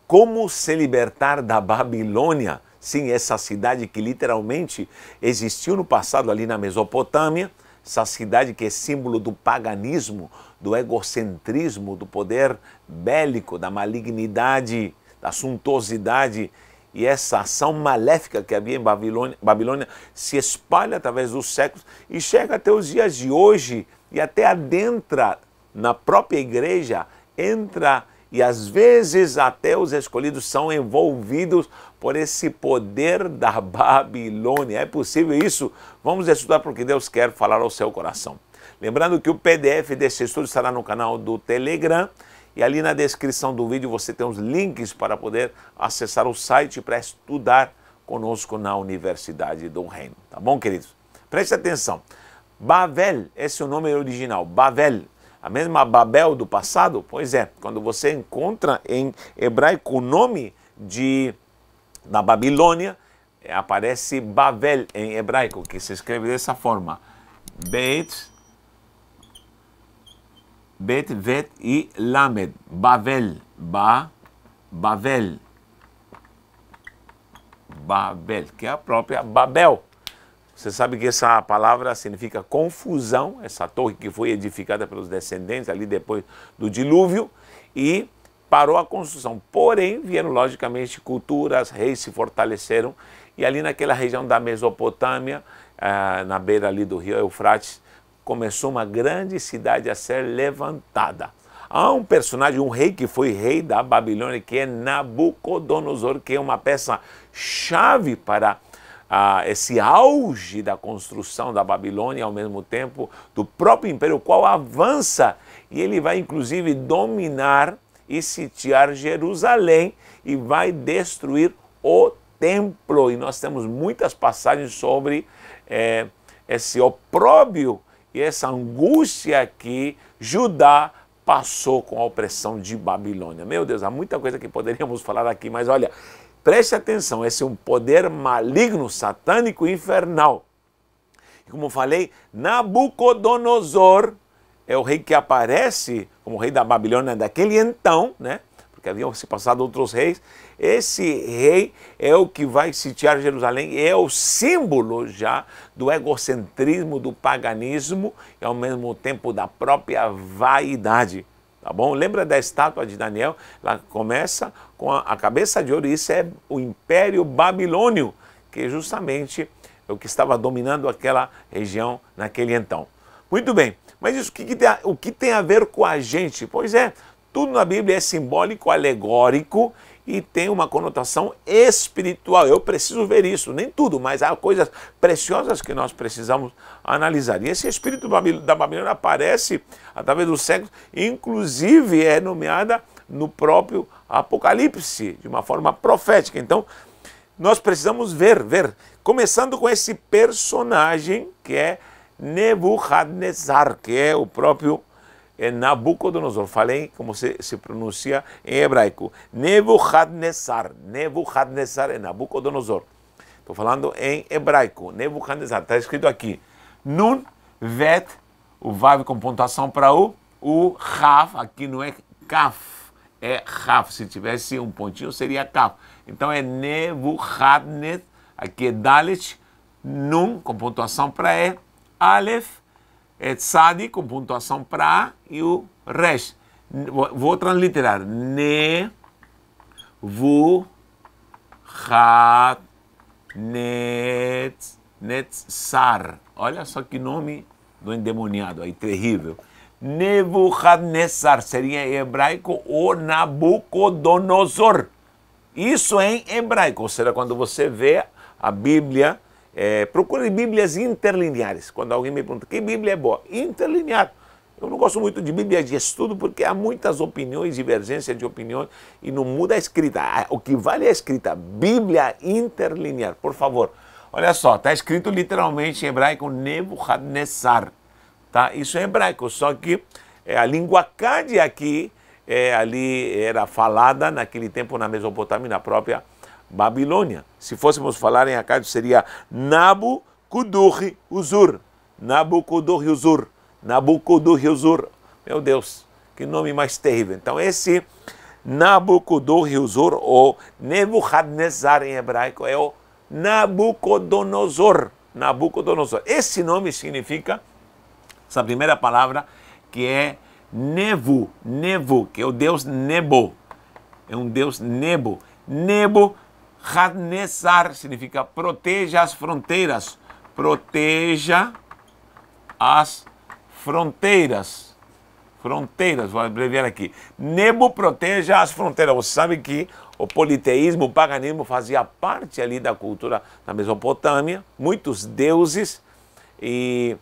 Como se libertar da Babilônia? Sim, essa cidade que literalmente existiu no passado ali na Mesopotâmia, essa cidade que é símbolo do paganismo, do egocentrismo, do poder bélico, da malignidade, da suntuosidade, e essa ação maléfica que havia em Babilônia se espalha através dos séculos e chega até os dias de hoje e até adentra na própria igreja, entra e às vezes até os escolhidos são envolvidos por esse poder da Babilônia. É possível isso? Vamos estudar porque Deus quer falar ao seu coração. Lembrando que o PDF desse estudo estará no canal do Telegram e ali na descrição do vídeo você tem os links para poder acessar o site para estudar conosco na Universidade do Reino. Tá bom, queridos? Preste atenção. Bavel, esse é o nome original, Bavel. A mesma Babel do passado? Pois é, quando você encontra em hebraico o nome da Babilônia, aparece Bavel em hebraico, que se escreve dessa forma. Bet, Vet e Lamed. Bavel. Bavel. Babel, que é a própria Babel. Você sabe que essa palavra significa confusão, essa torre que foi edificada pelos descendentes ali depois do dilúvio e parou a construção. Porém, vieram logicamente culturas, reis se fortaleceram e ali naquela região da Mesopotâmia, na beira ali do rio Eufrates, começou uma grande cidade a ser levantada. Há um personagem, um rei que foi rei da Babilônia, que é Nabucodonosor, que é uma peça-chave para esse auge da construção da Babilônia, ao mesmo tempo do próprio império, o qual avança e ele vai inclusive dominar e sitiar Jerusalém e vai destruir o templo. E nós temos muitas passagens sobre esse opróbrio e essa angústia que Judá passou com a opressão de Babilônia. Meu Deus, há muita coisa que poderíamos falar aqui, mas olha, preste atenção, esse é um poder maligno, satânico e infernal. E como falei, Nabucodonosor é o rei que aparece como rei da Babilônia daquele então, né? Porque haviam se passado outros reis. Esse rei é o que vai sitiar Jerusalém, é o símbolo já do egocentrismo, do paganismo e ao mesmo tempo da própria vaidade. Tá bom? Lembra da estátua de Daniel? Ela começa com a cabeça de ouro, e isso é o Império Babilônio, que justamente é o que estava dominando aquela região naquele então. Muito bem, mas isso o que tem a ver com a gente? Pois é, tudo na Bíblia é simbólico, alegórico e tem uma conotação espiritual. Eu preciso ver isso, nem tudo, mas há coisas preciosas que nós precisamos analisar. E esse espírito da Babilônia aparece através dos séculos, inclusive é nomeada no próprio Apocalipse, de uma forma profética. Então, nós precisamos ver, começando com esse personagem que é Nebuchadnezzar, que é o próprio Nabucodonosor. Falei como se pronuncia em hebraico. Nebuchadnezzar. Nebuchadnezzar é Nabucodonosor. Estou falando em hebraico. Nebuchadnezzar. Está escrito aqui. Nun, vet, o vav com pontuação para o raf. Aqui não é kaf, é raf. Se tivesse um pontinho seria kaf. Então é Nebuchadnezzar. Aqui é dalet. Nun com pontuação para e. Aleph. É Tzadi com pontuação para A e o Resh. Vou transliterar. Nebuchadnezzar. Olha só que nome do endemoniado aí, terrível. Nebuchadnezzar seria em hebraico o Nabucodonosor. Isso em hebraico, ou seja, quando você vê a Bíblia, procure Bíblias interlineares. Quando alguém me pergunta que Bíblia é boa, interlinear. Eu não gosto muito de Bíblia de estudo porque há muitas opiniões, divergência de opiniões e não muda a escrita. O que vale é a escrita. Bíblia interlinear, por favor. Olha só, está escrito literalmente em hebraico Nebuchadnezzar. Tá? Isso é hebraico, só que a língua Cádia aqui ali era falada naquele tempo na Mesopotâmia, na própria Babilônia. Se fôssemos falar em acádio, seria Nabucodonosor. Nabucodonosor. Nabucodonosor. Meu Deus, que nome mais terrível. Então esse Nabucodonosor, ou Nebuchadnezzar em hebraico, é o Nabucodonosor. Nabucodonosor. Esse nome significa, essa primeira palavra, que é Nebu, que é o deus Nebo. É um deus Nebo. Nebuchadnezzar significa proteja as fronteiras. Proteja as fronteiras. Fronteiras, vou abreviar aqui. Nebo proteja as fronteiras. Você sabe que o politeísmo, o paganismo fazia parte ali da cultura da Mesopotâmia, muitos deuses, e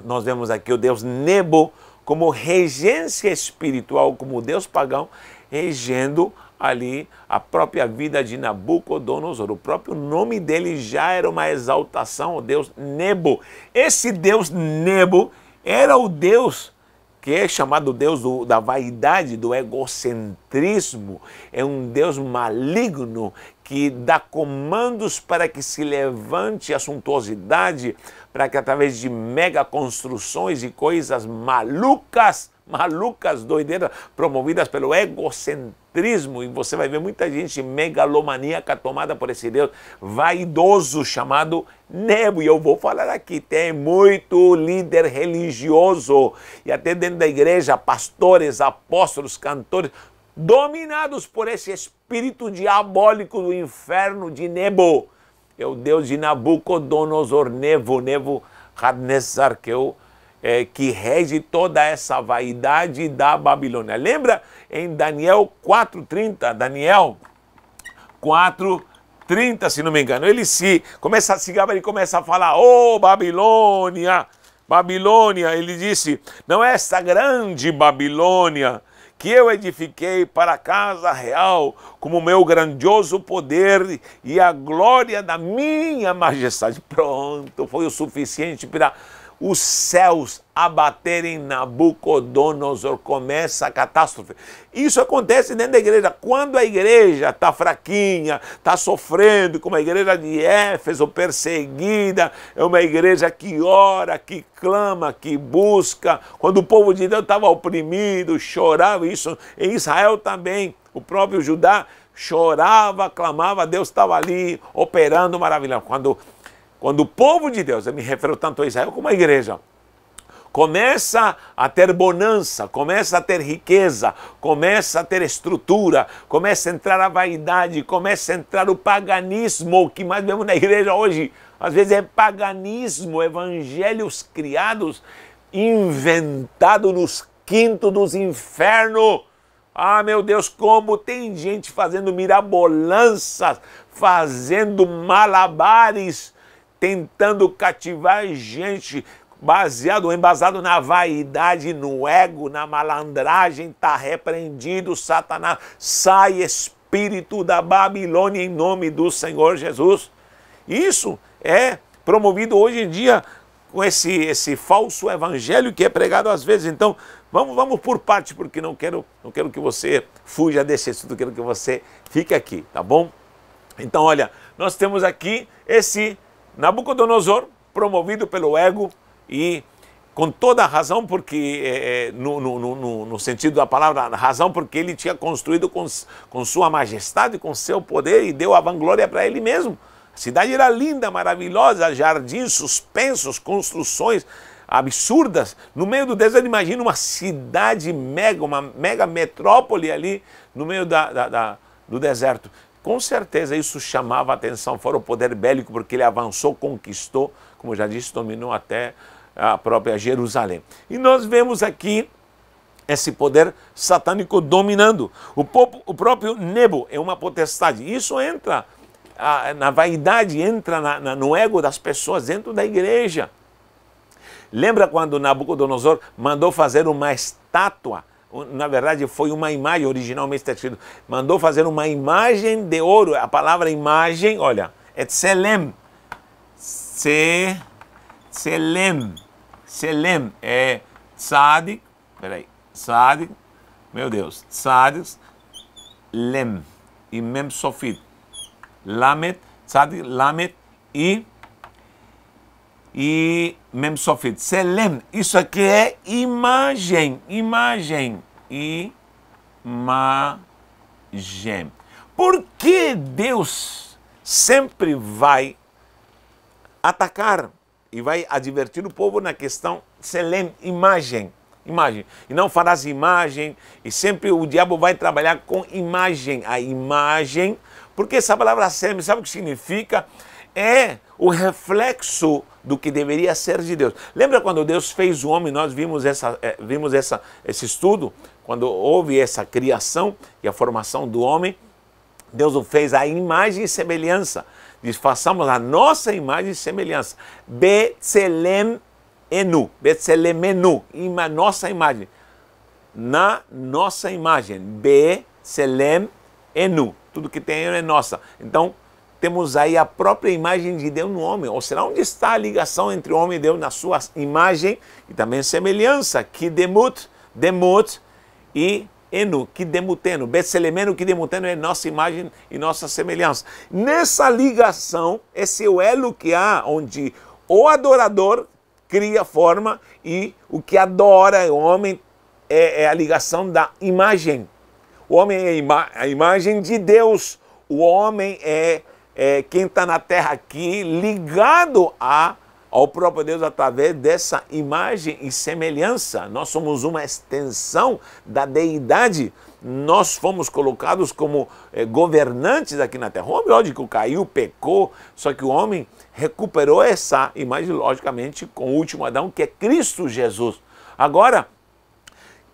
nós vemos aqui o deus Nebo como regência espiritual, como deus pagão, regendo ali a própria vida de Nabucodonosor. O próprio nome dele já era uma exaltação, o deus Nebo. Esse deus Nebo era o deus que é chamado Deus da vaidade, do egocentrismo. É um Deus maligno que dá comandos para que se levante a suntuosidade, para que através de mega construções e coisas malucas, doideiras, promovidas pelo egocentrismo, e você vai ver muita gente megalomaníaca tomada por esse Deus vaidoso chamado Nebo. E eu vou falar aqui, tem muito líder religioso, e até dentro da igreja, pastores, apóstolos, cantores, dominados por esse espírito diabólico do inferno de Nebo. É o Deus de Nabucodonosor, Nebuchadnezzar, que rege toda essa vaidade da Babilônia. Lembra em Daniel 4:30, Daniel 4:30, se não me engano, ele começa a se gabar e começa a falar, ô Babilônia, Babilônia, ele disse, não é esta grande Babilônia que eu edifiquei para a casa real, como o meu grandioso poder e a glória da minha majestade. Pronto, foi o suficiente para os céus abaterem Nabucodonosor. Começa a catástrofe. Isso acontece dentro da igreja. Quando a igreja está fraquinha, está sofrendo, como a igreja de Éfeso, perseguida, é uma igreja que ora, que clama, que busca. Quando o povo de Deus estava oprimido, chorava, isso em Israel também, o próprio Judá chorava, clamava, Deus estava ali operando maravilhoso. Quando o povo de Deus, eu me refiro tanto a Israel como a igreja, começa a ter bonança, começa a ter riqueza, começa a ter estrutura, começa a entrar a vaidade, começa a entrar o paganismo, o que mais vemos na igreja hoje. Às vezes é paganismo, evangelhos criados, inventados nos quintos dos infernos. Ah, meu Deus, como tem gente fazendo mirabolanças, fazendo malabares, tentando cativar gente, embasado na vaidade, no ego, na malandragem. Está repreendido, Satanás. Sai, espírito da Babilônia, em nome do Senhor Jesus. Isso é promovido hoje em dia com esse falso evangelho que é pregado às vezes. Então, vamos por parte, porque não quero que você fuja desse assunto, quero que você fique aqui, tá bom? Então, olha, nós temos aqui esse Nabucodonosor, promovido pelo ego, e com toda a razão, porque no sentido da palavra razão, porque ele tinha construído com sua majestade, com seu poder, e deu a vanglória para ele mesmo. A cidade era linda, maravilhosa, jardins suspensos, construções absurdas. No meio do deserto, imagina uma cidade uma mega metrópole ali no meio do deserto. Com certeza isso chamava a atenção, fora o poder bélico, porque ele avançou, conquistou, como já disse, dominou até a própria Jerusalém. E nós vemos aqui esse poder satânico dominando. O próprio Nebo é uma potestade. Isso entra na vaidade, entra no ego das pessoas dentro da igreja. Lembra quando Nabucodonosor mandou fazer uma estátua? Na verdade, foi uma imagem, originalmente está escrito, mandou fazer uma imagem de ouro. A palavra imagem, olha, é tselem. Tselem é tzadik, peraí, tzadik, meu Deus, tzadik, lem, e mem sofit. Lamet, tzadik, lamet e mem sofit. Tselem, isso aqui é imagem, imagem. Por que Deus sempre vai atacar e vai advertir o povo na questão selem, imagem? Imagem. E não farás imagem, e sempre o diabo vai trabalhar com imagem. A imagem, porque essa palavra selem, sabe o que significa? É o reflexo do que deveria ser de Deus. Lembra quando Deus fez o homem, nós vimos esse estudo, quando houve essa criação e a formação do homem, Deus o fez à imagem e semelhança. Diz, façamos a nossa imagem e semelhança. Betselem enu, Betselemenu, nossa imagem. Na nossa imagem, Betselem enu, tudo que tem é nossa. Então, temos aí a própria imagem de Deus no homem. Ou será onde está a ligação entre o homem e Deus na sua imagem e também semelhança? Que demut e enu, que demuteno. Betselemenu, que demuteno é nossa imagem e nossa semelhança. Nessa ligação, esse é o elo que há, onde o adorador cria forma e o que adora o homem é a ligação da imagem. O homem é a imagem de Deus. O homem é quem está na terra aqui ligado ao próprio Deus através dessa imagem e semelhança. Nós somos uma extensão da deidade. Nós fomos colocados como governantes aqui na terra. O homem, lógico, caiu, pecou, só que o homem recuperou essa imagem, logicamente, com o último Adão, que é Cristo Jesus. Agora,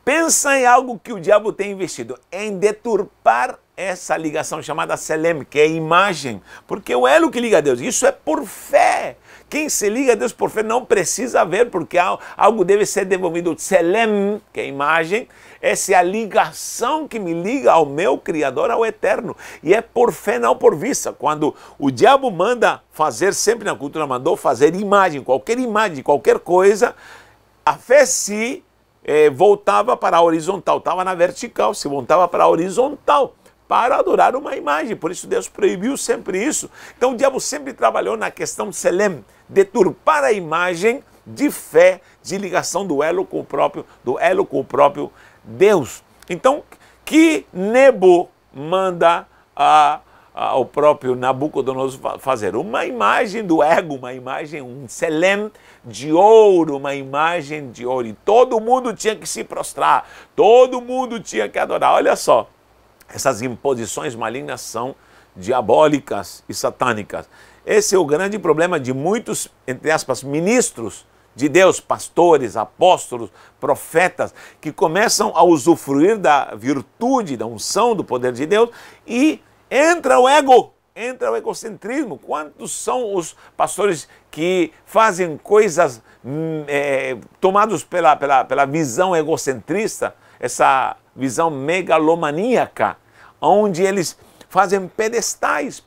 pensa em algo que o diabo tem investido, em deturpar essa ligação chamada selem, que é imagem, porque o elo que liga a Deus, isso é por fé. Quem se liga a Deus por fé não precisa ver, porque algo deve ser devolvido. Selem, que é imagem, essa é a ligação que me liga ao meu Criador, ao Eterno. E é por fé, não por vista. Quando o diabo manda fazer, sempre na cultura mandou fazer imagem, qualquer coisa, a fé se voltava para a horizontal, estava na vertical, se voltava para a horizontal, para adorar uma imagem. Por isso Deus proibiu sempre isso. Então o diabo sempre trabalhou na questão de selem, deturpar a imagem de fé, de ligação do elo com o próprio Deus. Então, que Nebo manda ao próprio Nabucodonosor fazer? Uma imagem do ego, uma imagem, um selem de ouro, uma imagem de ouro. E todo mundo tinha que se prostrar, todo mundo tinha que adorar. Olha só, essas imposições malignas são diabólicas e satânicas. Esse é o grande problema de muitos, entre aspas, ministros de Deus, pastores, apóstolos, profetas, que começam a usufruir da virtude, da unção, do poder de Deus, e entra o ego, entra o egocentrismo. Quantos são os pastores que fazem coisas tomados pela visão egocentrista, essa visão megalomaníaca, onde eles fazem pedestais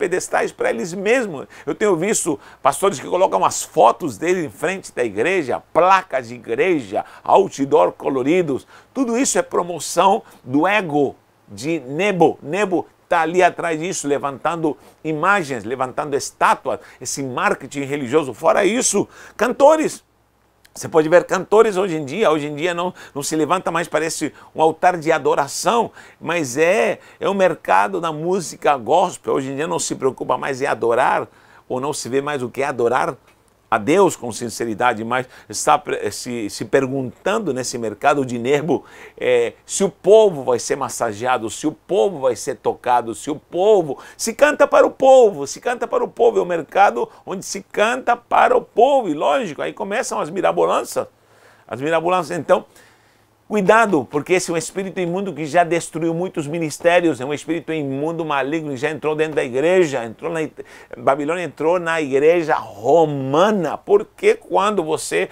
para eles mesmos. Eu tenho visto pastores que colocam as fotos dele em frente da igreja, placas de igreja, outdoor coloridos. Tudo isso é promoção do ego de Nebo. Nebo está ali atrás disso, levantando imagens, levantando estátuas, esse marketing religioso. Fora isso, cantores. Você pode ver cantores hoje em dia não se levanta mais, parece um altar de adoração, mas é o mercado da música gospel. Hoje em dia não se preocupa mais em adorar, ou não se vê mais o que é adorar a Deus com sinceridade, mas está se perguntando nesse mercado de Nebo se o povo vai ser massageado, se o povo vai ser tocado, se canta para o povo, é o mercado onde se canta para o povo, e lógico, aí começam as mirabolanças, então, cuidado, porque esse é um espírito imundo que já destruiu muitos ministérios, é um espírito imundo maligno, já entrou dentro da igreja, Babilônia entrou na igreja romana, porque quando você,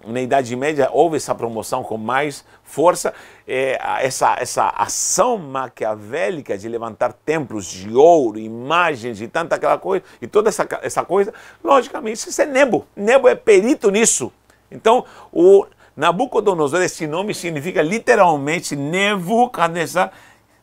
na Idade Média, houve essa promoção com mais força, essa ação maquiavélica de levantar templos de ouro, imagens e tanta aquela coisa, e toda essa coisa, logicamente, isso é Nebo. Nebo é perito nisso. Então, o Nabucodonosor, esse nome significa literalmente Nebuchadnezzar,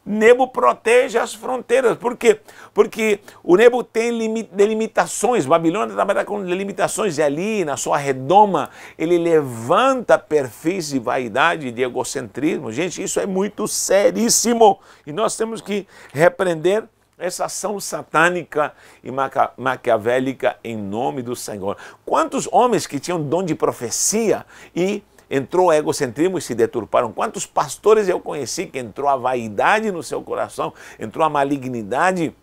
Nebo protege as fronteiras. Por quê? Porque o Nebo tem delimitações. Babilônia trabalha com delimitações. E ali, na sua redoma, ele levanta perfis de vaidade e de egocentrismo. Gente, isso é muito seríssimo. E nós temos que repreender essa ação satânica e maquiavélica em nome do Senhor. Quantos homens que tinham dom de profecia e entrou o egocentrismo e se deturparam? Quantos pastores eu conheci que entrou a vaidade no seu coração, entrou a malignidade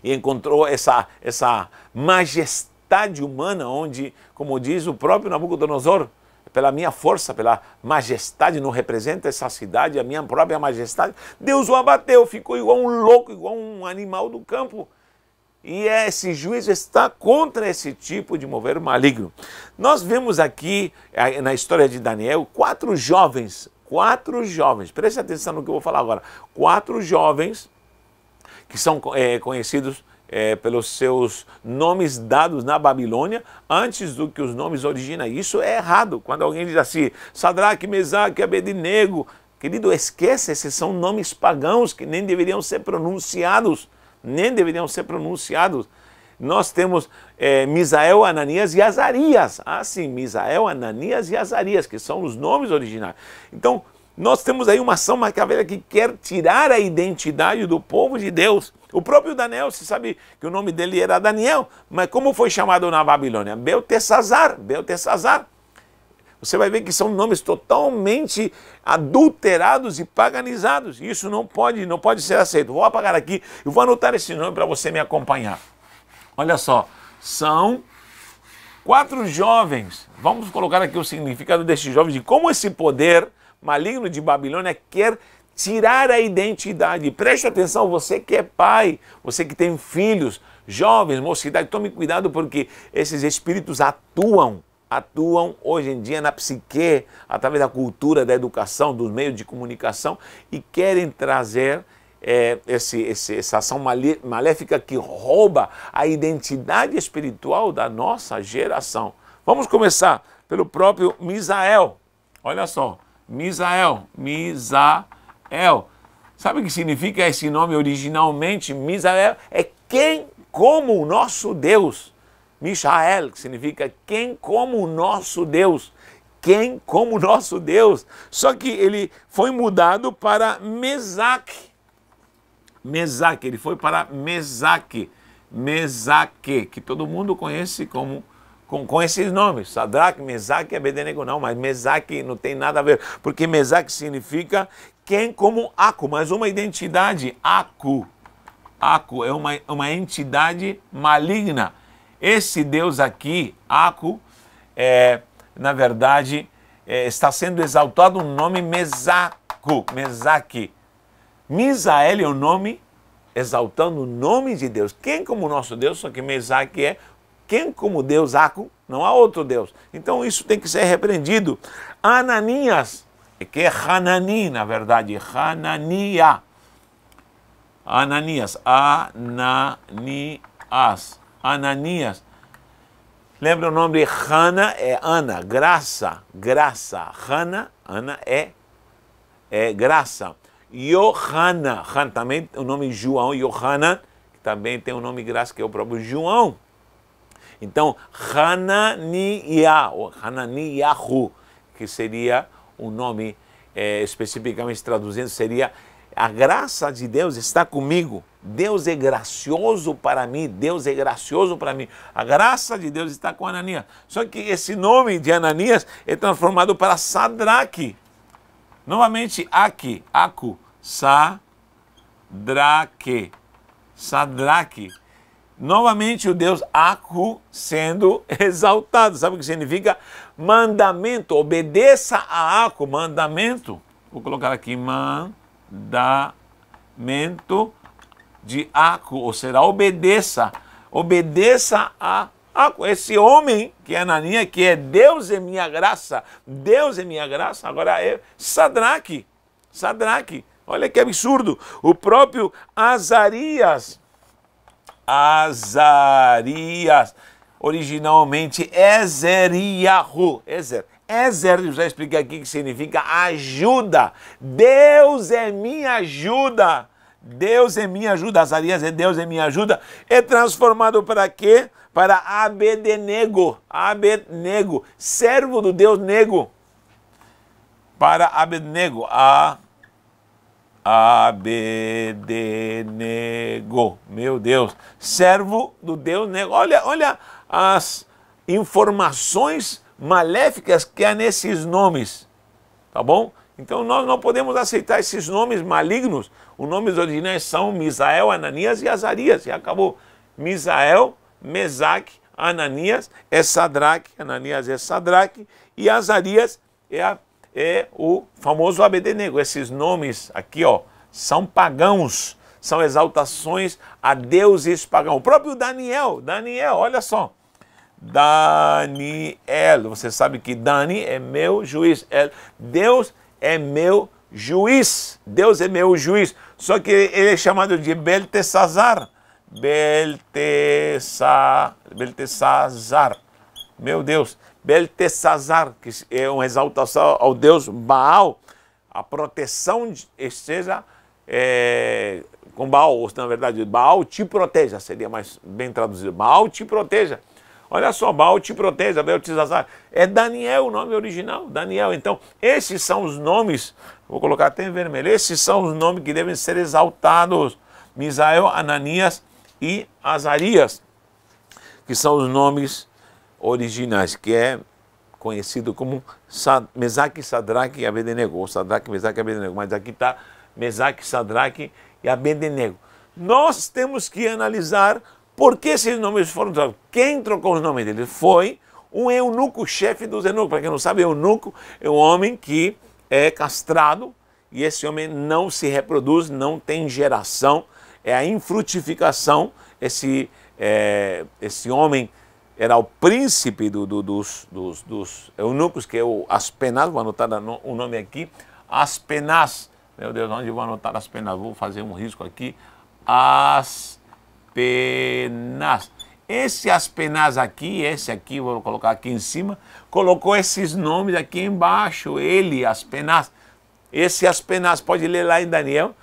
e encontrou essa majestade humana onde, como diz o próprio Nabucodonosor, pela minha força, pela majestade, não representa essa cidade, a minha própria majestade, Deus o abateu, ficou igual um louco, igual um animal do campo. E esse juízo está contra esse tipo de mover maligno. Nós vemos aqui, na história de Daniel, quatro jovens, preste atenção no que eu vou falar agora, 4 jovens que são conhecidos pelos seus nomes dados na Babilônia antes do que os nomes originais. Isso é errado. Quando alguém diz assim, Sadraque, Mesaque, Abednego, querido, esqueça, esses são nomes pagãos que nem deveriam ser pronunciados. Nós temos Misael, Ananias e Azarias. Ah, sim, Misael, Ananias e Azarias, que são os nomes originais. Então, nós temos aí uma ação maquiavélica que quer tirar a identidade do povo de Deus. O próprio Daniel, você sabe que o nome dele era Daniel, mas como foi chamado na Babilônia? Beltesazar. Você vai ver que são nomes totalmente adulterados e paganizados. Isso não pode ser aceito. Vou apagar aqui e vou anotar esse nome para você me acompanhar. Olha só, são 4 jovens. Vamos colocar aqui o significado destes jovens, de como esse poder maligno de Babilônia quer tirar a identidade. Preste atenção, você que é pai, você que tem filhos, jovens, mocidade, tome cuidado porque esses espíritos atuam hoje em dia na psique, através da cultura, da educação, dos meios de comunicação e querem trazer essa ação maléfica que rouba a identidade espiritual da nossa geração. Vamos começar pelo próprio Misael. Olha só, Misael. Sabe o que significa esse nome originalmente? Misael é quem como o nosso Deus. Mishael, que significa quem como o nosso Deus. Quem como o nosso Deus. Só que ele foi mudado para Mesaque. Ele foi para Mesaque, que todo mundo conhece com esses nomes, Sadraque, Mesaque e Abednego, não, mas Mesaque não tem nada a ver, porque Mesaque significa quem como Aku, mas uma identidade, Aku é uma entidade maligna. Esse Deus aqui, Aku, na verdade, está sendo exaltado no nome Mesaque. Misael é o nome exaltando o nome de Deus. Quem como nosso Deus, só que Mesaque é quem como Deus, Aku, não há outro Deus. Então isso tem que ser repreendido. Ananias, que é Hanani, na verdade, Ananias. Lembra o nome de Hana? É Ana, graça. Ana é graça. Yohana, também o nome João, Yohanan, que também tem o nome graça, que é o próprio João. Então, Hananiyahu, que seria o nome, especificamente traduzindo, seria a graça de Deus está comigo. Deus é gracioso para mim, A graça de Deus está com Ananias. Só que esse nome de Ananias é transformado para Sadraque. Novamente, Aku, Sadraque. Novamente o Deus Aku sendo exaltado. Sabe o que significa? Mandamento. Obedeça a Aku, mandamento. Vou colocar aqui, mandamento de Aku. Ou será obedeça a Aku. Esse homem que é Ananias, que é Deus é minha graça, agora é Sadraque. Olha que absurdo. O próprio Azarias, originalmente Ezeriyahu. Ezer, eu já expliquei aqui que significa ajuda. Deus é minha ajuda. Deus é minha ajuda, Azarias é Deus é minha ajuda, é transformado para quê? Para Abednego, Abednego, servo do Deus Nego, para Abednego, Abednego, meu Deus, servo do Deus Nego. Olha as informações maléficas que há nesses nomes, tá bom? Então nós não podemos aceitar esses nomes malignos. Os nomes originais são Misael, Ananias e Azarias, e acabou. Misael, Mesaque, Ananias é Sadraque, Ananias é Sadraque, e Azarias é o famoso Abednego. Esses nomes aqui, ó, são pagãos, são exaltações a deuses pagãos. O próprio Daniel, olha só. Daniel, você sabe que Dani é meu juiz, Deus é meu juiz, Deus é meu juiz, só que ele é chamado de Beltesazar, Beltesazar, meu Deus, Beltesazar, que é uma exaltação ao Deus Baal, a proteção esteja com Baal, ou na verdade, Baal te proteja, seria mais bem traduzido, Baal te proteja. Olha só, Baal te proteja, Beltesazar. É Daniel o nome original, Daniel. Então, esses são os nomes, vou colocar até em vermelho, esses são os nomes que devem ser exaltados. Misael, Ananias e Azarias, que são os nomes originais, que é conhecido como Mesaque, Sadraque e Abednego. Sadraque, Mesaque e Abednego. Mas aqui está Mesaque, Sadraque e Abednego. Nós temos que analisar por que esses nomes foram trocados? Quem trocou os nomes dele? Foi um eunuco, chefe dos eunucos. Para quem não sabe, eunuco é um homem que é castrado e esse homem não se reproduz, não tem geração, é a infrutificação. Esse homem era o príncipe dos eunucos, que é o Aspenaz. Vou anotar o nome aqui, Aspenaz. Meu Deus, onde eu vou anotar Aspenaz? Vou fazer um risco aqui. Aspenaz. Esse Aspenaz aqui, esse aqui, vou colocar aqui em cima, colocou esses nomes aqui embaixo, ele, Aspenaz. Esse Aspenaz, pode ler lá em Daniel,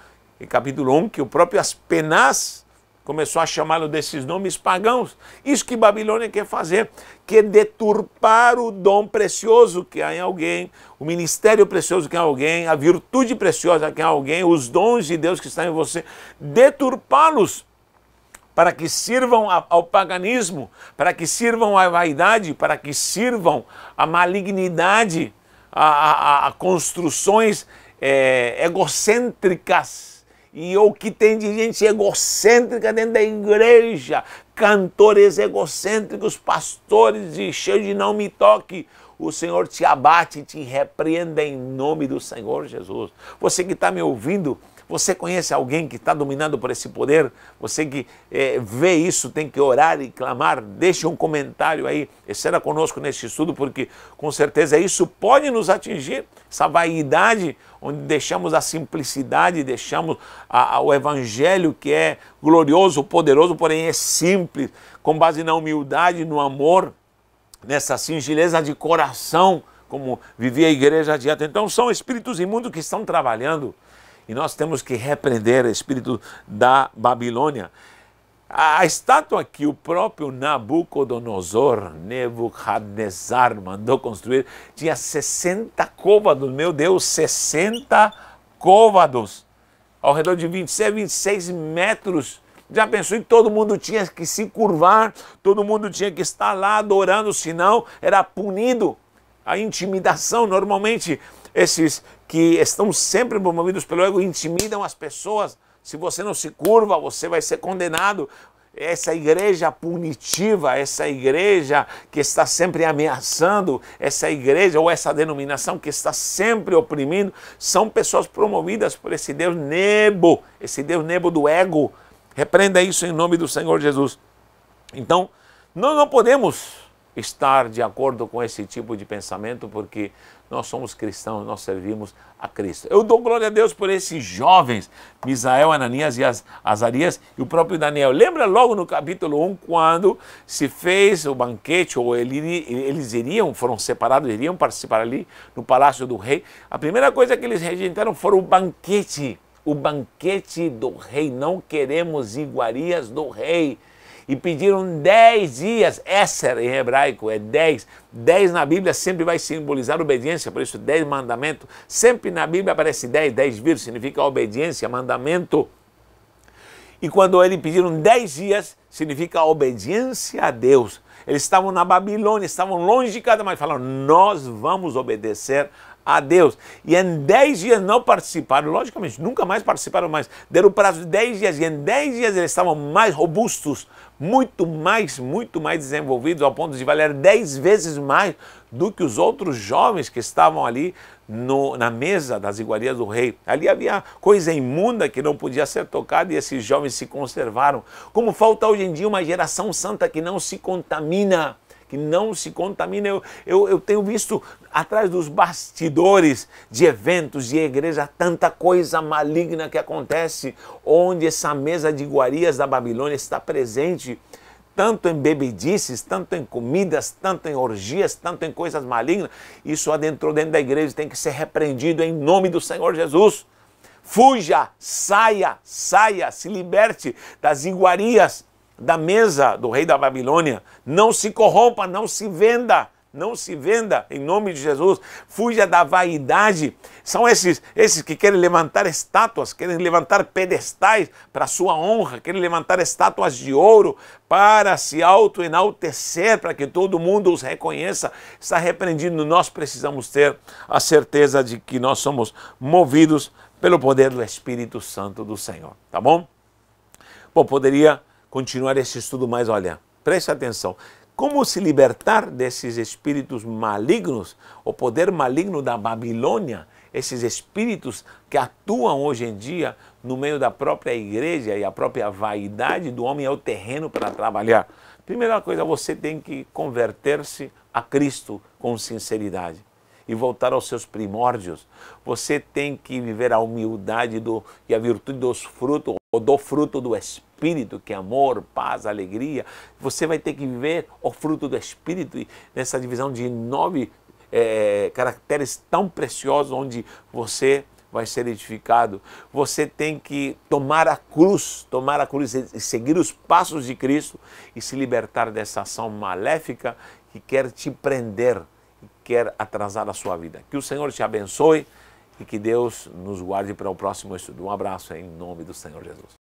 em capítulo 1, que o próprio Aspenaz começou a chamá-lo desses nomes pagãos. Isso que Babilônia quer fazer, quer deturpar o dom precioso que há em alguém, o ministério precioso que há em alguém, a virtude preciosa que há em alguém, os dons de Deus que estão em você, deturpá-los para que sirvam ao paganismo, para que sirvam à vaidade, para que sirvam à malignidade, a construções egocêntricas. E o que tem de gente egocêntrica dentro da igreja, cantores egocêntricos, pastores cheios de não me toque, o Senhor te abate e te repreenda em nome do Senhor Jesus. Você que está me ouvindo, você conhece alguém que está dominado por esse poder? Você que vê isso, tem que orar e clamar, deixe um comentário aí, será conosco neste estudo, porque com certeza isso pode nos atingir, essa vaidade, onde deixamos a simplicidade, deixamos o evangelho que é glorioso, poderoso, porém é simples, com base na humildade, no amor, nessa singeleza de coração, como vivia a igreja adiante. Então são espíritos imundos que estão trabalhando, e nós temos que repreender o espírito da Babilônia. A estátua que o próprio Nabucodonosor, Nebuchadnezzar, mandou construir, tinha 60 côvados, meu Deus, 60 côvados, ao redor de 26 metros. Já pensou que todo mundo tinha que se curvar, todo mundo tinha que estar lá adorando, senão era punido. A intimidação, normalmente, esses que estão sempre promovidos pelo ego intimidam as pessoas. Se você não se curva, você vai ser condenado. Essa igreja punitiva, essa igreja que está sempre ameaçando, essa igreja ou essa denominação que está sempre oprimindo, são pessoas promovidas por esse Deus Nebo, esse Deus Nebo do ego. Repreenda isso em nome do Senhor Jesus. Então, nós não podemos estar de acordo com esse tipo de pensamento, porque nós somos cristãos, nós servimos a Cristo. Eu dou glória a Deus por esses jovens, Misael, Ananias e Azarias e o próprio Daniel. Lembra logo no capítulo 1, quando se fez o banquete, ou eles foram separados, iriam participar ali no palácio do rei. A primeira coisa que eles rejeitaram foi o banquete. o banquete do rei, não queremos iguarias do rei. E pediram 10 dias, Esser em hebraico é 10. 10 na Bíblia sempre vai simbolizar obediência, por isso 10 mandamentos. Sempre na Bíblia aparece 10, 10 vírus, significa obediência, mandamento. E quando eles pediram 10 dias, significa obediência a Deus. Eles estavam na Babilônia, estavam longe de cada, mas falaram, nós vamos obedecer a Deus. E em 10 dias não participaram, logicamente, nunca mais participaram mais. Deram o prazo de 10 dias, e em 10 dias eles estavam mais robustos, muito mais desenvolvidos, ao ponto de valer 10 vezes mais do que os outros jovens que estavam ali na mesa das iguarias do rei. Ali havia coisa imunda que não podia ser tocada e esses jovens se conservaram. Como falta hoje em dia uma geração santa que não se contamina, Eu tenho visto atrás dos bastidores de eventos, de igreja, tanta coisa maligna que acontece, onde essa mesa de iguarias da Babilônia está presente, tanto em bebedices, tanto em comidas, tanto em orgias, tanto em coisas malignas. Isso adentrou dentro da igreja, tem que ser repreendido em nome do Senhor Jesus. Fuja, saia, se liberte das iguarias da mesa do rei da Babilônia. Não se corrompa, não se venda em nome de Jesus. Fuja da vaidade. São esses que querem levantar estátuas, querem levantar pedestais para sua honra, querem levantar estátuas de ouro para se auto-enaltecer, para que todo mundo os reconheça. Está repreendido. Nós precisamos ter a certeza de que nós somos movidos pelo poder do Espírito Santo do Senhor, tá bom? Bom, poderia continuar esse estudo, mas olha, preste atenção. Como se libertar desses espíritos malignos, o poder maligno da Babilônia, esses espíritos que atuam hoje em dia no meio da própria igreja, e a própria vaidade do homem é o terreno para trabalhar. Primeira coisa, você tem que converter-se a Cristo com sinceridade e voltar aos seus primórdios. Você tem que viver a humildade e a virtude dos frutos, ou do fruto do Espírito, que é amor, paz, alegria. Você vai ter que viver o fruto do Espírito, e nessa divisão de 9 caracteres tão preciosos, onde você vai ser edificado. Você tem que tomar a cruz e seguir os passos de Cristo e se libertar dessa ação maléfica que quer te prender, quer atrasar a sua vida. Que o Senhor te abençoe e que Deus nos guarde para o próximo estudo. Um abraço em nome do Senhor Jesus.